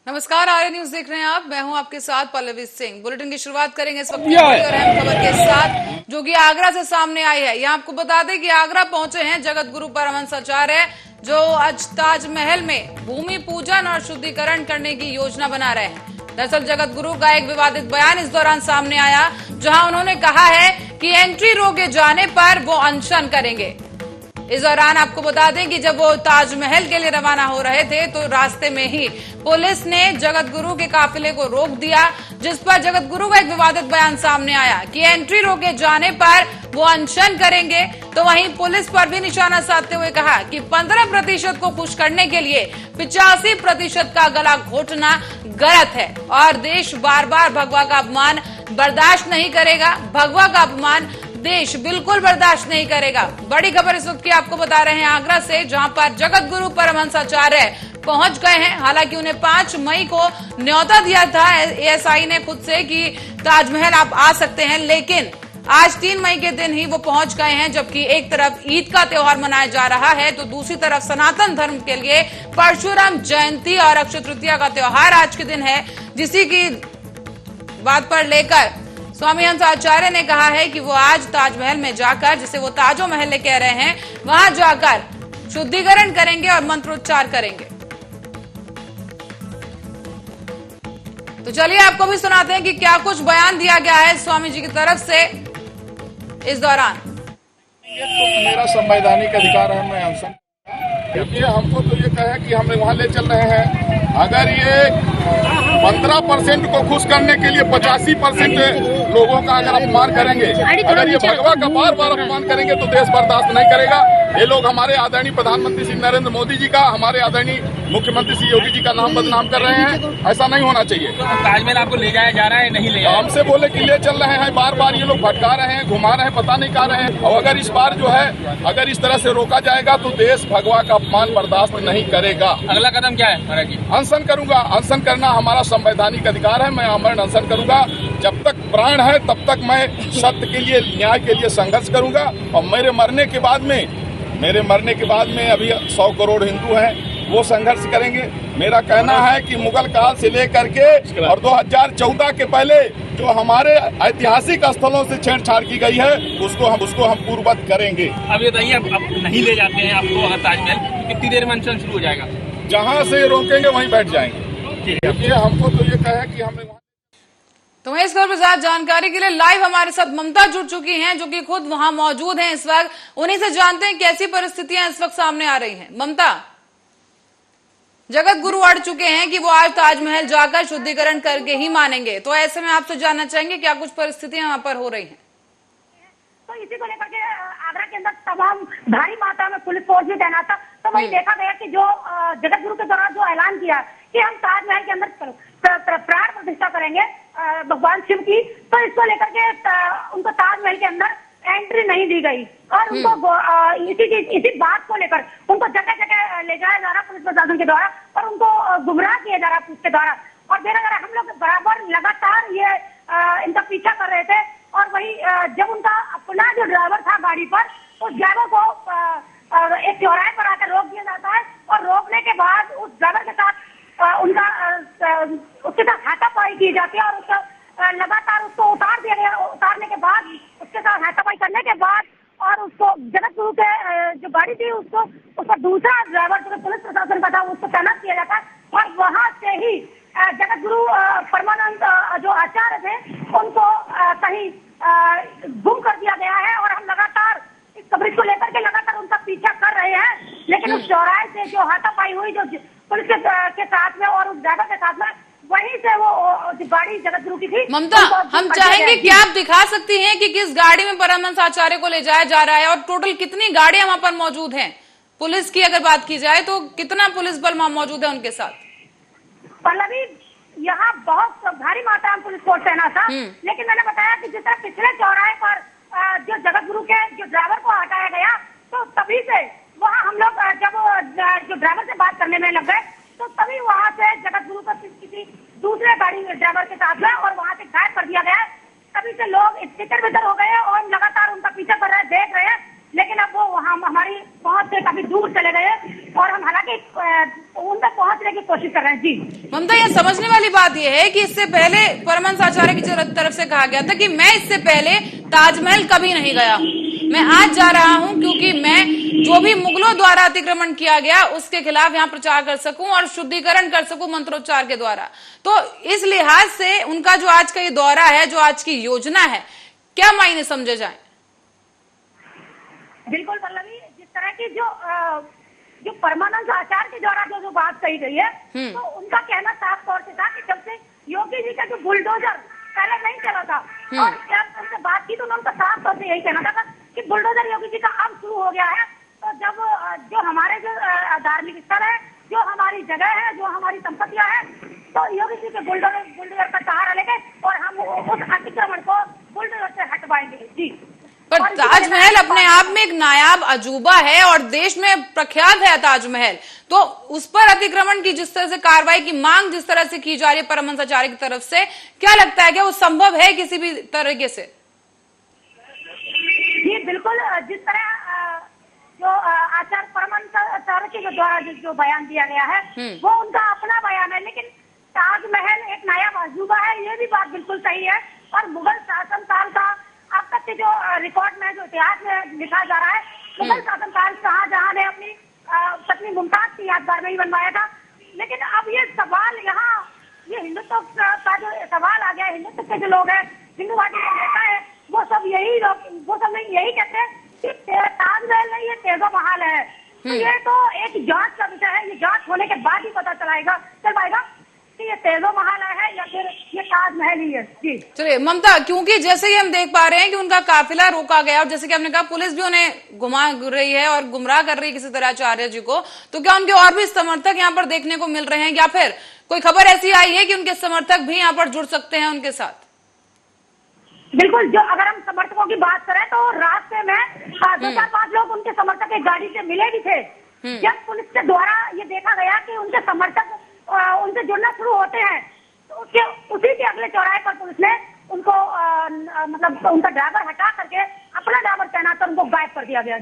नमस्कार, आर्य न्यूज देख रहे हैं आप। मैं हूं आपके साथ पल्लवी सिंह। बुलेटिन की शुरुआत करेंगे इस वक्त की बड़ी और अहम खबर के साथ, जो कि आगरा से सामने आई है। यहाँ आपको बता दें कि आगरा पहुंचे हैं जगत गुरु परमहंस आचार्य, जो आज ताजमहल में भूमि पूजन और शुद्धिकरण करने की योजना बना रहे हैं। दरअसल जगत गुरु का एक विवादित बयान इस दौरान सामने आया, जहां उन्होंने कहा है कि एंट्री रोके जाने पर वो अनशन करेंगे। इस दौरान आपको बता दें कि जब वो ताजमहल के लिए रवाना हो रहे थे तो रास्ते में ही पुलिस ने जगत गुरु के काफिले को रोक दिया, जिस पर जगत गुरु का एक विवादित बयान सामने आया कि एंट्री रोके जाने पर वो अनशन करेंगे। तो वहीं पुलिस पर भी निशाना साधते हुए कहा कि 15% को खुश करने के लिए 85% का गला घोटना गलत है और देश बार बार भगवा का अपमान बर्दाश्त नहीं करेगा। भगवा का अपमान देश बिल्कुल बर्दाश्त नहीं करेगा। बड़ी खबर इस वक्त की आपको बता रहे हैं आगरा से, जहां पर जगत गुरु परमहंस आचार्य पहुंच गए हैं। हालांकि उन्हें 5 मई को न्योता दिया था एएसआई ने खुद से कि ताजमहल आप आ सकते हैं, लेकिन आज 3 मई के दिन ही वो पहुंच गए हैं। जबकि एक तरफ ईद का त्योहार मनाया जा रहा है तो दूसरी तरफ सनातन धर्म के लिए परशुराम जयंती और अक्षय तृतीया का त्योहार आज के दिन है, जिसी की बात पर लेकर स्वामी हंस आचार्य ने कहा है कि वो आज ताजमहल में जाकर, जिसे वो ताजो महल कह रहे हैं, वहां जाकर शुद्धिकरण करेंगे और मंत्रोच्चार करेंगे। तो चलिए आपको भी सुनाते हैं कि क्या कुछ बयान दिया गया है स्वामी जी की तरफ से इस दौरान। ये तो मेरा संवैधानिक अधिकार है, मैं अनशन। देखिए, हमको तो ये कहे कि हम वहाँ ले चल रहे हैं। अगर ये 15% को खुश करने के लिए 85% लोगों का अगर अपमान करेंगे, अगर ये भगवा का बार बार अपमान करेंगे तो देश बर्दाश्त नहीं करेगा। ये लोग हमारे आदरणीय प्रधानमंत्री श्री नरेंद्र मोदी जी का, हमारे आदरणीय मुख्यमंत्री श्री योगी जी का नाम बदनाम कर रहे हैं। ऐसा नहीं होना चाहिए। ताजमहल आपको ले जाया जा रहा है, नहीं ले हमसे बोले कि ले चल रहे हैं, बार बार ये लोग भटका रहे हैं, घुमा रहे हैं, पता नहीं कहा रहे हैं। और अगर इस बार जो है, अगर इस तरह से रोका जाएगा तो देश भगवा का अपमान बर्दाश्त नहीं करेगा। अगला कदम क्या है महाराज जी? अनशन करूंगा। अनशन करना हमारा संवैधानिक अधिकार है। मैं अमरण अनशन करूंगा। जब तक प्राण है तब तक मैं सत्य के लिए, न्याय के लिए संघर्ष करूंगा। और मेरे मरने के बाद में अभी 100 करोड़ हिंदू हैं, वो संघर्ष करेंगे। मेरा कहना है कि मुगल काल से लेकर के और 2014 के पहले जो हमारे ऐतिहासिक स्थलों से छेड़छाड़ की गई है उसको हम पूर्ववत करेंगे। अब ये बताइए, अब नहीं ले जाते हैं आपको अगर ताजमहल, तो कितनी देर में अनशन शुरू हो जाएगा? जहाँ से रोकेंगे वहीं बैठ जाएंगे। देखिए, हमको तो ये कहे कि हमने तो इस खबर पर ज्यादा जानकारी के लिए लाइव हमारे साथ ममता जुड़ चुकी हैं, जो कि खुद वहां मौजूद हैं इस वक्त। उन्हीं से जानते हैं कैसी परिस्थितियां इस वक्त सामने आ रही हैं। ममता, जगत गुरु अड़ चुके हैं कि वो आज ताजमहल जाकर शुद्धिकरण करके ही मानेंगे, तो ऐसे में आपसे जानना चाहेंगे क्या कुछ परिस्थितियां वहां पर हो रही हैं? तो इसी को लेकर के आगरा के अंदर तमाम भारी मात्रा में पुलिस फोर्स भी तैनात था। तो वही देखा गया कि जो जगत गुरु के दौरान जो ऐलान किया कि हम ताजमहल के अंदर प्राण प्रतिष्ठा करेंगे भगवान शिव की, तो इसको लेकर के उनको ताजमहल के अंदर एंट्री नहीं दी गई और उनको इसी बात को लेकर उनको जगह जगह ले जाया जा रहा पुलिस प्रशासन के द्वारा और उनको गुमराह किया जा रहा पुलिस के द्वारा। और देखा जा रहा हम लोग बराबर लगातार ये इनका पीछा कर रहे थे। और वही जब उनका अपना जो ड्राइवर था गाड़ी पर, उस ड्राइवर को एक चौराहे पर आकर रोक दिया जाता है और रोकने के बाद उस ड्राइवर के साथ उसके साथ हाथापाई की जाती है और उसका लगातार उसको उतार दिया गया। उतारने के बाद उसके साथ हाथापाई करने के बाद और उसको जगत गुरु के जो गाड़ी थी उसका दूसरा ड्राइवर जो पुलिस प्रशासन का था उसको तैनात किया जाता है और वहां से ही जगत गुरु परमानंद जो आचार्य थे उनको कहीं गुम कर दिया गया है। और हम लगातार इस खबर को लेकर के लगातार उनका पीछा कर रहे हैं, लेकिन उस चौराहे से जो हाथापाई हुई जो पुलिस के साथ में और उस ड्राइवर के साथ में, वहीं से वो गाड़ी जगत गुरु की थी। ममता, हम चाहेंगे कि आप दिखा सकती हैं कि किस गाड़ी में परमहंस आचार्य को ले जाया जा रहा है और टोटल कितनी गाड़ियां वहां पर मौजूद हैं? पुलिस की अगर बात की जाए तो कितना पुलिस बल वहां मौजूद है उनके साथ? पल्लवी, यहाँ बहुत भारी मात्रा में पुलिस फोर्स तैनात था, लेकिन मैंने बताया कि जिस तरह पिछले चौराहे पर जो जगत गुरु के जो ड्राइवर को हटाया गया, तो तभी से वहाँ हम लोग जब जो ड्राइवर से बात करने में लग गए तो तभी वहाँ से जगत गुरु को किसी दूसरे गाड़ी ड्राइवर के साथ में और वहाँ से गायब कर दिया गया। तभी से लोग तितर बितर हो गए और लगातार उनका पीछा कर रहे हैं, देख रहे हैं, लेकिन अब वो वहाँ हमारी पहुंच से काफी दूर चले गए और हम हालांकि उन तक पहुंचने की कोशिश कर रहे हैं। जी ममता, ये समझने वाली बात ये है कि इससे पहले परमहंस आचार्य की तरफ से कहा गया था कि मैं इससे पहले ताजमहल कभी नहीं गया हूं, मैं आज जा रहा हूं क्योंकि मैं जो भी मुगलों द्वारा अतिक्रमण किया गया उसके खिलाफ यहाँ प्रचार कर सकूं और शुद्धिकरण कर सकूं मंत्रोच्चार के द्वारा। तो इस लिहाज से उनका जो आज का ये दौरा है, जो आज की योजना है, क्या मायने समझे जाए? बिल्कुल पल्लवी, जिस तरह की जो परमानंद आचार्य के द्वारा जो बात कही गई है, तो उनका कहना साफ तौर से था कि जब से योगी जी का जो बुलडोजर पहले नहीं चला था और जब उनसे बात की तो उनका साफ तौर से यही कहना था कि बुलडोजर योगी जी का अब शुरू हो गया है। तो जब जो हमारे जो धार्मिक स्थल है, जो हमारी जगह है, जो हमारी संपत्तियां हैं, तो योगी जी के बुलडोजर का सहारा लेंगे और हम उस अतिक्रमण को बुलडोजर से हटवाएंगे। जी, पर ताजमहल अपने आप में एक नायाब अजूबा है और देश में प्रख्यात है ताजमहल, तो उस पर अतिक्रमण की जिस तरह से कार्रवाई की मांग जिस तरह से की जा रही है परमहंस आचार्य की तरफ से, क्या लगता है कि वो संभव है किसी भी तरीके से? जी बिल्कुल, जिस तरह जो आचार्य परमहंस आचार्य के द्वारा जो बयान दिया गया है वो उनका अपना बयान है, लेकिन ताजमहल एक नायाब अजूबा है, ये भी बात बिल्कुल सही है। और मुगल शासनकाल का अब तक के जो रिकॉर्ड में, जो इतिहास में लिखा जा रहा है, मुगल शासनकाल शाहजहां ने अपनी पत्नी मुमताज की यादगार में ही बनवाया था। लेकिन अब ये सवाल यहाँ, ये हिंदुत्व का जो सवाल आ गया, हिंदुत्व के जो लोग हैं, हिंदूवादी जो नेता है, वो सब यही कहते हैं कि ताजमहल नहीं, ये तेजो महल है। तो ये तो एक जांच का विषय है, ये जांच होने के बाद ही पता चल पाएगा कि ये तेजो महल है या फिर ये ताजमहल ही है। जी चलिए ममता, क्योंकि जैसे ही हम देख पा रहे हैं कि उनका काफिला रोका गया और जैसे कि आपने कहा पुलिस भी उन्हें घुमा रही है और गुमराह कर रही है किसी तरह आचार्य जी को, तो क्या उनके और भी समर्थक यहाँ पर देखने को मिल रहे हैं या फिर कोई खबर ऐसी आई है कि उनके समर्थक भी यहाँ पर जुड़ सकते हैं उनके साथ? बिल्कुल, जो अगर हम समर्थकों की बात करें तो रास्ते में 2-4-5 लोग उनके समर्थक एक गाड़ी से मिले भी थे। जब पुलिस के द्वारा ये देखा गया कि उनके समर्थक उनसे जुड़ना शुरू होते हैं, तो उसी के अगले चौराहे पर पुलिस ने उनको मतलब उनका ड्राइवर हटा करके अपना ड्राइवर तैनात कर उनको गायब कर दिया गया।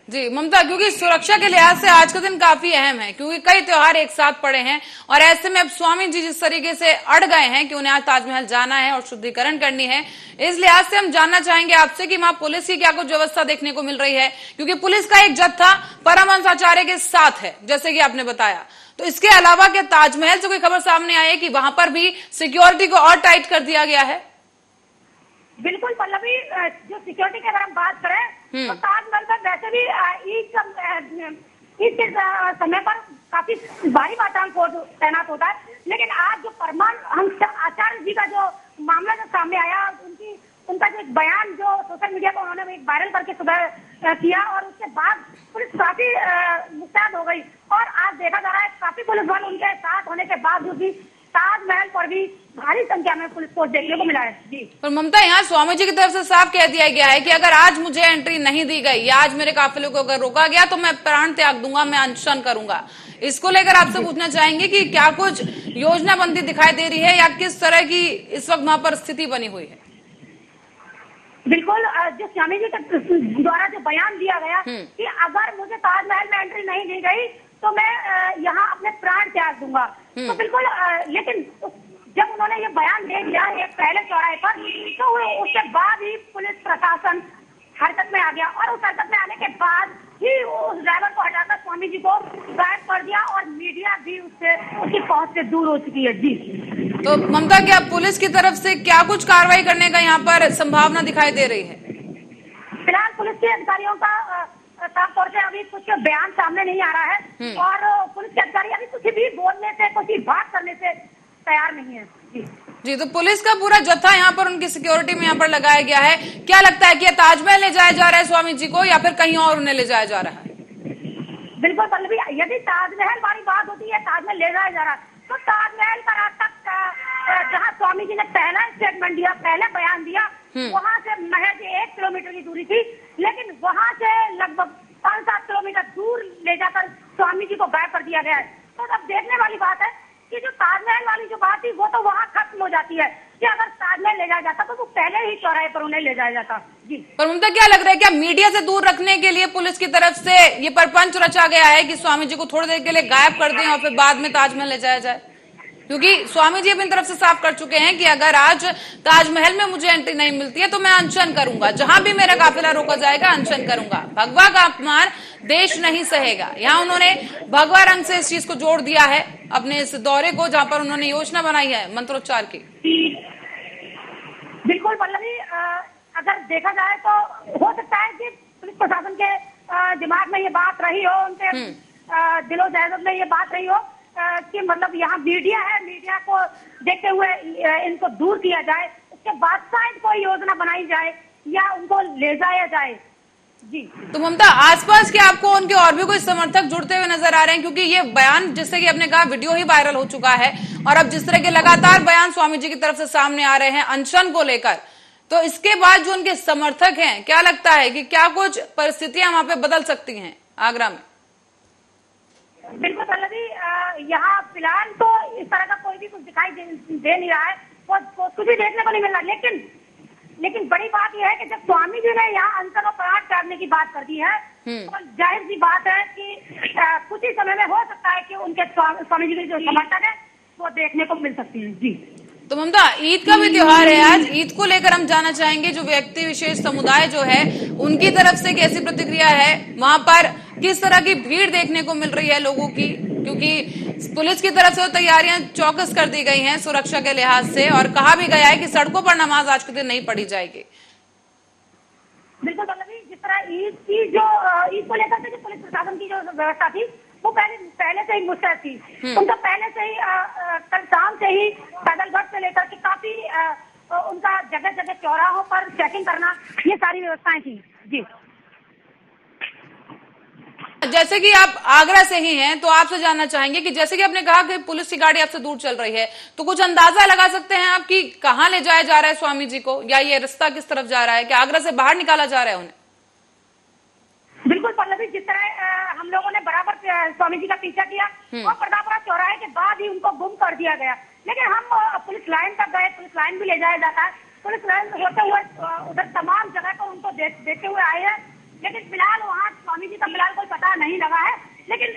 जी ममता, क्योंकि सुरक्षा के लिहाज से आज का दिन काफी अहम है, क्योंकि कई त्योहार एक साथ पड़े हैं और ऐसे में अब स्वामी जी जिस तरीके से अड़ गए हैं कि उन्हें आज ताजमहल जाना है और शुद्धिकरण करनी है, इस लिहाज से हम जानना चाहेंगे आपसे कि वहां पुलिस की क्या कुछ व्यवस्था देखने को मिल रही है, क्योंकि पुलिस का एक जत्था परमहंस आचार्य के साथ है जैसे कि आपने बताया। तो इसके अलावा क्या ताजमहल से कोई खबर सामने आई है कि वहां पर भी सिक्योरिटी को और टाइट कर दिया गया है? बिल्कुल पल्लवी, जो सिक्योरिटी की अगर हम बात करें तो ताजमहल पर वैसे भी ईद के समय पर काफी भारी मात्रा में फोर्स तैनात होता है, लेकिन आज जो परमहंस आचार्य जी का जो मामला जो सामने आया, उनका जो एक बयान जो सोशल मीडिया पर उन्होंने एक वायरल करके सुबह किया और उसके बाद पुलिस काफी मुस्तैद हो गई और आज देखा जा रहा है काफी पुलिस बल उनके साथ होने के बावजूद भी ताजमहल पर भी भारी संख्या में पुलिस फोर्स देखने को मिला है। जी, पर ममता, यहाँ स्वामी जी की तरफ से साफ कह दिया गया है कि अगर आज मुझे एंट्री नहीं दी गई या आज मेरे काफिले को अगर रोका गया तो मैं प्राण त्याग दूंगा, मैं अनशन करूंगा। इसको लेकर आपसे पूछना चाहेंगे कि क्या कुछ योजनाबंदी दिखाई दे रही है या किस तरह की इस वक्त वहां पर स्थिति बनी हुई है? बिल्कुल, जो स्वामी जी के द्वारा जो बयान दिया गया कि अगर मुझे ताजमहल में एंट्री नहीं दी गई तो मैं यहाँ अपने प्राण त्याग दूंगा, तो बिल्कुल, लेकिन जब उन्होंने ये बयान दे दिया एक पहले चौराहे पर, तो उसके बाद ही पुलिस प्रशासन हरकत में आ गया और उस हरकत में आने के बाद ही उस ड्राइवर को हटाकर स्वामी जी को गायब कर दिया और मीडिया भी उसकी पहुंच से दूर हो चुकी है। जी, तो ममता, क्या पुलिस की तरफ से क्या कुछ कार्रवाई करने का यहाँ पर संभावना दिखाई दे रही है? फिलहाल पुलिस के अधिकारियों का साफ तौर से अभी कुछ बयान सामने नहीं आ रहा है और पुलिस के अधिकारी अभी कुछ भी बोलने से, कुछ भी बात करने से तैयार नहीं है। जी, तो पुलिस का पूरा जत्था यहाँ पर उनकी सिक्योरिटी में यहाँ पर लगाया गया है। क्या लगता है कि ताजमहल ले जाया जा रहा है स्वामी जी को या फिर कहीं और उन्हें ले जाया जा रहा है? बिल्कुल पल्लवी, यदि ताजमहल वाली बात होती है, ताजमहल ले जाया जा रहा है, तो ताजमहल का रास्ता जहाँ स्वामी जी ने पहला स्टेटमेंट दिया, पहला बयान दिया, वहाँ से महज 1 किलोमीटर की दूरी थी, लेकिन वहाँ से लगभग 5-7 किलोमीटर दूर ले जाकर स्वामी जी को गायब कर दिया गया है। तो अब देखने वाली बात है ये जो ताजमहल वाली जो बात थी वो तो वहाँ खत्म हो जाती है कि अगर ताजमहल ले जाया जाता तो वो पहले ही चौराहे पर उन्हें ले जाया जाता। जी पर ममता, क्या लग रहा है, क्या मीडिया से दूर रखने के लिए पुलिस की तरफ से ये परपंच रचा गया है कि स्वामी जी को थोड़ी देर के लिए गायब कर दें और फिर बाद में ताजमहल ले जाया जाए? क्योंकि स्वामी जी अपनी तरफ से साफ कर चुके हैं कि अगर आज ताजमहल में मुझे एंट्री नहीं मिलती है तो मैं अनशन करूंगा, जहां भी मेरा काफिला रोका जाएगा अनशन करूंगा। भगवा का अपमान देश नहीं सहेगा। यहाँ उन्होंने भगवा रंग से इस चीज को जोड़ दिया है अपने इस दौरे को, जहां पर उन्होंने योजना बनाई है मंत्रोच्चार की। बिल्कुल पल्लवी, अगर देखा जाए तो हो सकता है कि पुलिस प्रशासन के दिमाग में ये बात रही हो, उनके दिलो जहर में ये बात रही हो कि मतलब यहाँ मीडिया है, मीडिया को देखते हुए इनको दूर किया जाए, उसके बाद शायद कोई योजना बनाई जाए या उनको ले जाया जाए। जी तो ममता, आसपास के आपको उनके और भी कोई समर्थक जुड़ते हुए नजर आ रहे हैं? क्योंकि ये बयान, जैसे कि आपने कहा, वीडियो ही वायरल हो चुका है और अब जिस तरह के लगातार बयान स्वामी जी की तरफ से सामने आ रहे हैं अनशन को लेकर, तो इसके बाद जो उनके समर्थक हैं, क्या लगता है कि क्या कुछ परिस्थितियां वहां पे बदल सकती हैं आगरा में? बिल्कुल पल्लवी, यहाँ फिलहाल तो इस तरह का कोई भी कुछ दिखाई दे नहीं रहा है, कुछ भी देखने को नहीं मिल रहा। लेकिन बड़ी बात यह है कि जब स्वामी जी ने यहाँ अनशन और प्रहार करने की बात कर दी है तो जाहिर सी बात है कि कुछ ही समय में हो सकता है कि उनके स्वामी जी के जो समर्थक है वो देखने को मिल सकती है। जी तो ममता, ईद का भी त्योहार है आज, ईद को लेकर हम जानना चाहेंगे जो व्यक्ति विशेष समुदाय जो है उनकी तरफ से कैसी प्रतिक्रिया है, वहां पर किस तरह की भीड़ देखने को मिल रही है लोगों की, क्योंकि पुलिस की तरफ से तैयारियां चौकस कर दी गई हैं सुरक्षा के लिहाज से और कहा भी गया है कि सड़कों पर नमाज आज के दिन नहीं पढ़ी जाएगी। बिल्कुल पल्लवी, जिस तरह ईद को लेकर के पुलिस प्रशासन की जो व्यवस्था थी वो पहले से ही मुस्तैद थी। उनका पहले से ही कल शाम से ही पैदलगढ़ से लेकर के काफी उनका जगह जगह चौराहों पर चेकिंग करना, ये सारी व्यवस्थाएं थी। जी जैसे कि आप आगरा से ही हैं तो आपसे जानना चाहेंगे कि जैसे कि आपने कहा कि पुलिस की गाड़ी आपसे दूर चल रही है, तो कुछ अंदाजा लगा सकते हैं आप कि कहां ले जाया जा रहा है स्वामी जी को, या ये रास्ता किस तरफ जा रहा है, कि आगरा से बाहर निकाला जा रहा है उन्हें? बिल्कुल पल्लवी, जिस तरह हम लोगों ने बराबर स्वामी जी का पीछा किया और प्रतापपुरा चौराहे के बाद ही उनको गुम कर दिया गया, लेकिन हम पुलिस लाइन तक गए, पुलिस लाइन भी ले जाया जाता है, पुलिस लाइन होते हुए उधर तमाम जगह पर उनको देखते हुए आए हैं, लेकिन फिलहाल वहाँ स्वामी जी का फिलहाल कोई पता नहीं लगा है। लेकिन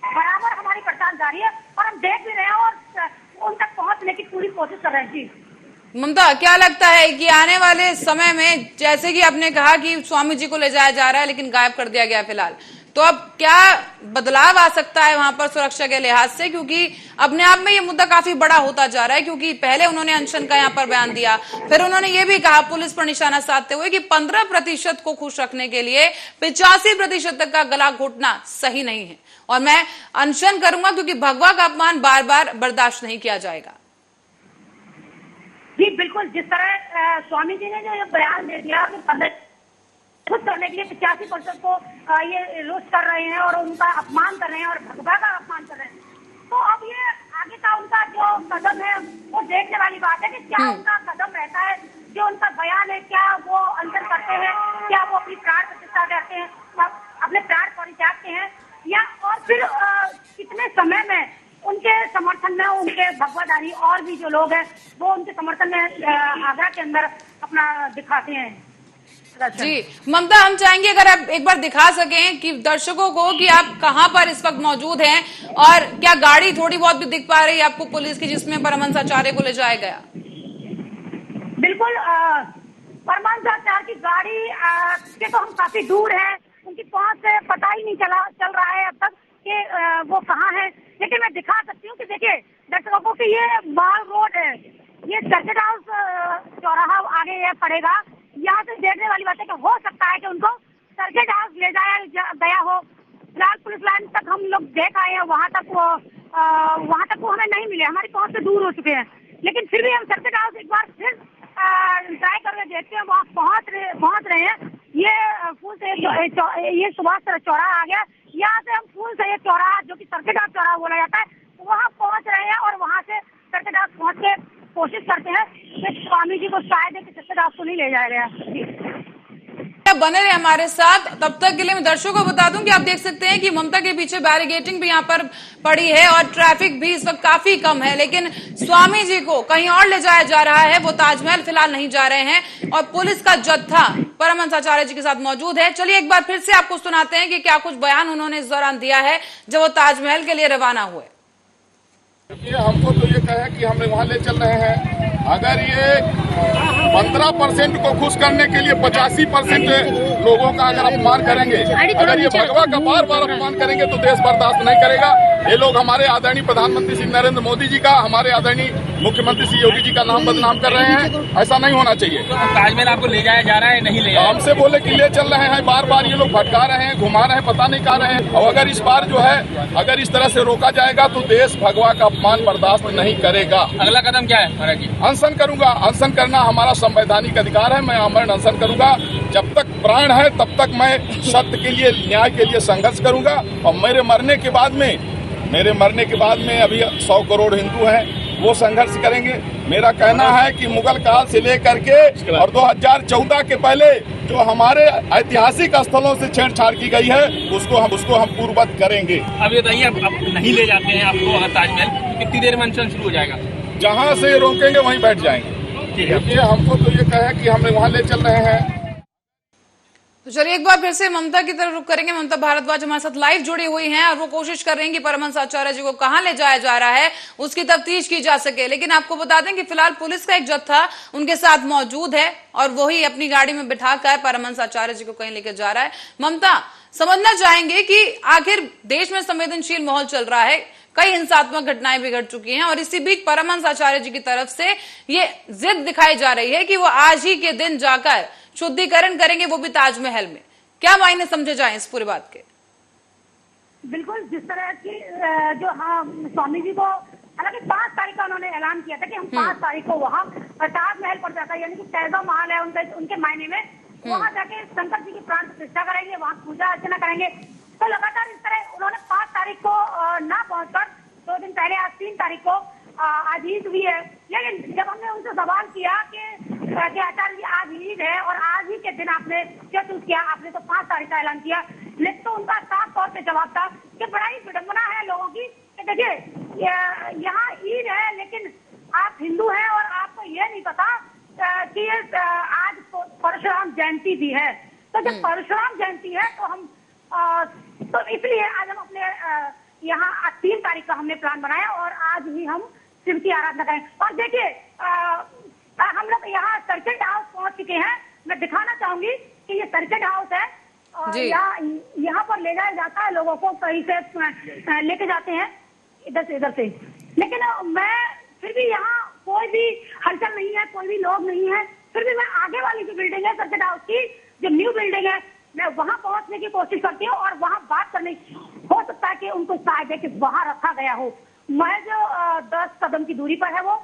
बराबर हमारी पड़ताल जारी है और हम देख भी रहे हैं और उन तक पहुंचने की पूरी कोशिश कर रहे हैं। जी ममता, क्या लगता है कि आने वाले समय में, जैसे कि आपने कहा कि स्वामी जी को ले जाया जा रहा है लेकिन गायब कर दिया गया फिलहाल, तो अब क्या बदलाव आ सकता है वहां पर सुरक्षा के लिहाज से? क्योंकि अपने आप में ये मुद्दा काफी बड़ा होता जा रहा है, क्योंकि पहले उन्होंने अनशन का यहाँ पर बयान दिया, फिर उन्होंने ये भी कहा पुलिस पर निशाना साधते हुए कि 15% को खुश रखने के लिए 85% तक का गला घोटना सही नहीं है और मैं अनशन करूंगा क्योंकि भगवा का अपमान बार बार बर्दाश्त नहीं किया जाएगा। जी बिल्कुल, जिस तरह स्वामी जी ने जो ये बयान दे दिया कि खुद करने के लिए 85% को ये रोस्ट कर रहे हैं और उनका अपमान कर रहे हैं और भगवा का अपमान कर रहे हैं, तो अब ये आगे का उनका जो कदम है वो देखने वाली बात है कि क्या उनका कदम रहता है, जो उनका बयान है क्या वो अंतर करते हैं, क्या वो अपनी प्राण प्रतिष्ठा करते हैं, अपने प्राण परित्यागते हैं, या और फिर कितने समय में उनके समर्थन में उनके भगवाधारी और भी जो लोग हैं वो उनके समर्थन में आगरा के अंदर अपना दिखाते हैं। जी ममता, हम चाहेंगे अगर आप एक बार दिखा सकें कि दर्शकों को कि आप कहां पर इस वक्त मौजूद हैं और क्या गाड़ी थोड़ी बहुत भी दिख पा रही है आपको पुलिस की जिसमें परमहंसाचार्य को ले जाया गया? बिल्कुल, परमहंसाचार्य की गाड़ी से तो हम काफी दूर हैं, उनकी पहुंच से पता ही नहीं चल रहा है अब तक कि वो कहाँ है, लेकिन मैं दिखा सकती हूँ कि देखिए दर्शकों को कि ये माल रोड है, ये सर्किट हाउस चौराहा आगे ये पड़ेगा, यहाँ से देखने वाली बात है कि हो सकता है कि उनको सर्किट हाउस ले जाया गया हो। फिलहाल पुलिस लाइन तक हम लोग देख आए हैं, वहाँ तक वो हमें नहीं मिले, हमारी पहुंच से दूर हो चुके हैं, लेकिन फिर भी हम सर्किट हाउस एक बार फिर ट्राई करके देखते हैं, वहाँ पहुँच रहे हैं। ये फूल से ये सुभाष चौराहा आ गया, यहाँ से हम फूल से ये चौराहा जो कि सर्किट हाउस चौराहा बोला जाता है वहाँ पहुँच रहे हैं और वहाँ से सर्किट हाउस पहुँच के कोशिश करते हैं कि स्वामी जी को शायद सर्किट हाउस को नहीं ले जाया गया। बने रहे हमारे साथ। तब तक के लिए मैं दर्शकों को बता दूं कि आप देख सकते हैं कि ममता के पीछे बैरिकेडिंग भी यहाँ पर पड़ी है और ट्रैफिक भी इस वक्त काफी कम है, लेकिन स्वामी जी को कहीं और ले जाया जा रहा है। वो ताजमहल फिलहाल नहीं जा रहे हैं और पुलिस का जत्था परमहंस आचार्य जी के साथ मौजूद है। चलिए एक बार फिर से आपको सुनाते हैं कि क्या कुछ बयान उन्होंने इस दौरान दिया है जब वो ताजमहल के लिए रवाना हुए। ये हमको तो ये कहे कि हम वहाँ ले चल रहे हैं। अगर ये 15% को खुश करने के लिए 85% लोगों का अगर अपमान करेंगे, अगर ये भगवा का बार बार अपमान करेंगे तो देश बर्दाश्त नहीं करेगा। ये लोग हमारे आदरणीय प्रधानमंत्री श्री नरेंद्र मोदी जी का, हमारे आदरणीय मुख्यमंत्री श्री योगी जी का नाम बदनाम कर रहे हैं। ऐसा नहीं होना चाहिए। तो ताजमहल आपको ले जाया जा रहा है, नहीं ले जाया? हमसे बोले कि ले चल रहे हैं, बार बार ये लोग भटका रहे हैं, घुमा रहे हैं, पता नहीं कहा रहे हैं। और अगर इस बार जो है अगर इस तरह से रोका जाएगा तो देश भगवा का अपमान बर्दाश्त नहीं करेगा। अगला कदम क्या है महाराज जी? अनशन करूंगा। अनशन करना हमारा संवैधानिक अधिकार है। मैं अमरण अनशन करूंगा। जब तक प्राण है तब तक मैं सत्य के लिए, न्याय के लिए संघर्ष करूंगा। और मेरे मरने के बाद में अभी 100 करोड़ हिंदू हैं, वो संघर्ष करेंगे। मेरा कहना है कि मुगल काल से लेकर के और 2014 के पहले जो हमारे ऐतिहासिक स्थलों से छेड़छाड़ की गई है उसको हम पूर्ववत करेंगे। अब ये बताइए, अब नहीं ले जाते हैं आपको अगर ताजमहल, तो कितनी देर में अनशन शुरू हो जाएगा? जहाँ से रोकेंगे वहीं बैठ जाएंगे। ठीक है। देखिए हमको तो ये कहे कि हम वहाँ ले चल रहे हैं। तो चलिए एक बार फिर से ममता की तरफ रुख करेंगे। ममता भारद्वाज हमारे साथ लाइव जुड़ी हुई हैं और वो कोशिश कर रही हैं कि परमहंस आचार्य जी को कहां ले जाया जा रहा है उसकी तफ्तीश की जा सके। लेकिन आपको बता दें कि फिलहाल पुलिस का एक जत्था उनके साथ मौजूद है और वही अपनी गाड़ी में बिठाकर परमहंस आचार्य जी को कहीं लेकर जा रहा है। ममता, समझना चाहेंगे कि आखिर देश में संवेदनशील माहौल चल रहा है, कई हिंसात्मक घटनाएं भी घट चुकी हैं और इसी बीच परमहंस आचार्य जी की तरफ से ये जिद दिखाई जा रही है कि वो आज ही के दिन जाकर शुद्धिकरण करेंगे, वो भी ताजमहल में। क्या मायने समझे जाएं इस पूरी बात के? बिल्कुल, जिस तरह की जो स्वामी जी को, हालांकि 5 तारीख का उन्होंने ऐलान किया था कि हम 5 तारीख को वहाँ ताजमहल पर जाकर, यानी कि तैज़ो महल है उनके मायने में, वहाँ जाके शंकर जी की प्राण प्रतिष्ठा करेंगे, वहाँ पूजा अर्चना करेंगे। तो लगातार इस तरह उन्होंने 5 तारीख को ना पहुंचकर 2 दिन पहले आज 3 तारीख को आज ईद हुई है। लेकिन जब हमने उनसे सवाल किया कि आचार्य जी आज ईद है और आज ही के दिन आपने क्या चूज किया, आपने तो 5 तारीख का ऐलान किया, लेकिन तो उनका साफ तौर पे जवाब था कि बड़ा ही विडंबना है लोगों की कि देखिए यहाँ ईद है लेकिन आप हिंदू हैं और आपको ये नहीं पता कि आज परशुराम जयंती भी है। तो जब परशुराम जयंती है तो हम तो इसलिए आज हम अपने यहाँ 3 तारीख का हमने प्लान बनाया और आज ही हम शिव की आराधना करें। और देखिए हम लोग यहाँ सर्किट हाउस पहुंच चुके हैं। मैं दिखाना चाहूंगी कि ये सर्किट हाउस है और यहाँ पर ले जाया जाता है लोगों को, कहीं से लेके जाते हैं इधर से। लेकिन मैं फिर भी यहाँ कोई भी हलचल नहीं है, कोई भी लोग नहीं है। फिर भी मैं आगे वाली जो बिल्डिंग है सर्किट हाउस की, जो न्यू बिल्डिंग है, मैं वहां पहुंचने की कोशिश करती हूँ और वहां बात करने, हो सकता है कि उनको शायद है कि वहां रखा गया हो। मैं जो 10 कदम की दूरी पर है वो,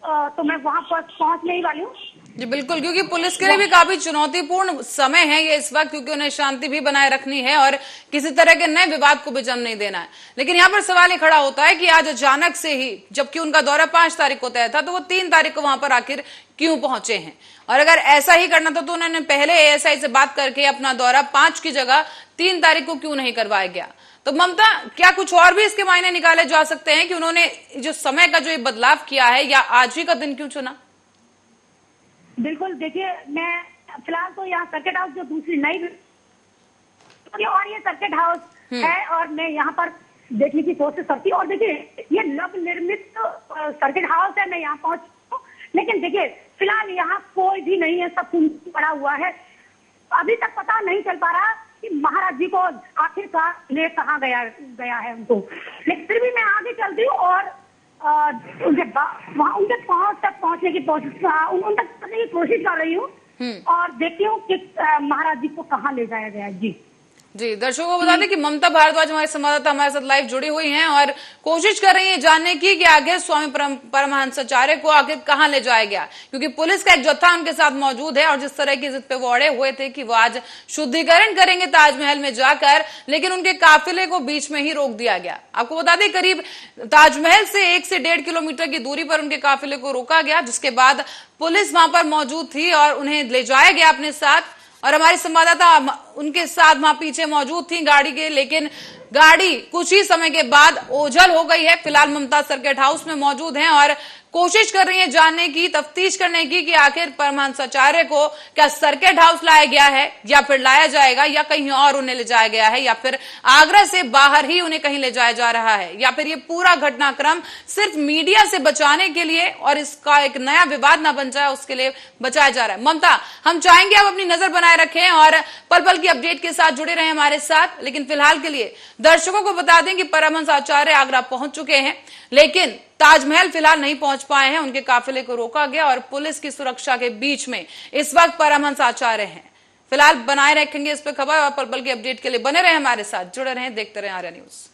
तो मैं वहां पर पहुंचने ही वाली हूँ। जी बिल्कुल, क्योंकि पुलिस के लिए भी काफी चुनौतीपूर्ण समय है ये इस वक्त, क्योंकि उन्हें शांति भी बनाए रखनी है और किसी तरह के नए विवाद को भी जन्म नहीं देना है। लेकिन यहाँ पर सवाल ये खड़ा होता है कि आज अचानक से ही, जबकि उनका दौरा 5 तारीख को तय था, तो वो 3 तारीख को वहां पर आखिर क्यों पहुंचे हैं? और अगर ऐसा ही करना था तो उन्होंने पहले एएसआई से बात करके अपना दौरा 5 की जगह 3 तारीख को क्यों नहीं करवाया गया? तो ममता, क्या कुछ और भी इसके मायने निकाले जा सकते हैं कि उन्होंने जो समय का जो ये बदलाव किया है या आज ही का दिन क्यों चुना? बिल्कुल, देखिए मैं फिलहाल तो यहाँ सर्किट हाउस जो दूसरी नई और ये सर्किट हाउस है और मैं यहाँ पर देखने की कोशिश करती हूँ। और देखिए ये नव निर्मित सर्किट हाउस है, मैं यहाँ पहुंच, लेकिन देखिए फिलहाल यहाँ कोई भी नहीं है, सब सुन पड़ा हुआ है। अभी तक पता नहीं चल पा रहा कि महाराज जी को आखिरकार ले कहाँ गया है उनको। लेकिन फिर भी मैं आगे चलती हूँ और उनके पांव तक पहुंचने की कोशिश, उन तक पहुंचने की कोशिश कर रही हूँ और देखती हूँ कि महाराज जी को कहाँ ले जाया गया है। जी दर्शकों को बता दें कि ममता भारद्वाज हमारे संवाददाता हमारे साथ लाइव जुड़ी हुई हैं और कोशिश कर रही हैं जानने की कि आगे स्वामी परमहंस आचार्य को आगे कहां ले जाया गया, क्योंकि पुलिस का एक जत्था उनके साथ मौजूद है और जिस तरह की जिद पे वो अड़े हुए थे कि वो आज शुद्धिकरण करेंगे ताजमहल में जाकर, लेकिन उनके काफिले को बीच में ही रोक दिया गया। आपको बता दें करीब ताजमहल से 1 से 1.5 किलोमीटर की दूरी पर उनके काफिले को रोका गया, जिसके बाद पुलिस वहां पर मौजूद थी और उन्हें ले जाया गया अपने साथ और हमारी संवाददाता उनके साथ वहां पीछे मौजूद थी गाड़ी के, लेकिन गाड़ी कुछ ही समय के बाद ओझल हो गई है। फिलहाल ममता सर्किट हाउस में मौजूद हैं और कोशिश कर रही है जानने की, तफ्तीश करने की कि आखिर परमहंस आचार्य को क्या सर्किट हाउस लाया गया है या फिर लाया जाएगा या कहीं और उन्हें ले जाया गया है या फिर आगरा से बाहर ही उन्हें कहीं ले जाया जा रहा है या फिर ये पूरा घटनाक्रम सिर्फ मीडिया से बचाने के लिए और इसका एक नया विवाद ना बन जाए उसके लिए बचाया जा रहा है। ममता, हम चाहेंगे आप अपनी नजर बनाए रखें और पल पल की अपडेट के साथ जुड़े रहें हमारे साथ, लेकिन फिलहाल के लिए दर्शकों को बता दें कि परमहंस आचार्य आगरा पहुंच चुके हैं, लेकिन ताजमहल फिलहाल नहीं पहुंच पाए हैं। उनके काफिले को रोका गया और पुलिस की सुरक्षा के बीच में इस वक्त परमहंस आचार्य हैं। फिलहाल बनाए रखेंगे इस पर खबर और पल पल की अपडेट के लिए बने रहे हमारे साथ, जुड़े रहें, देखते रहें आर्या न्यूज।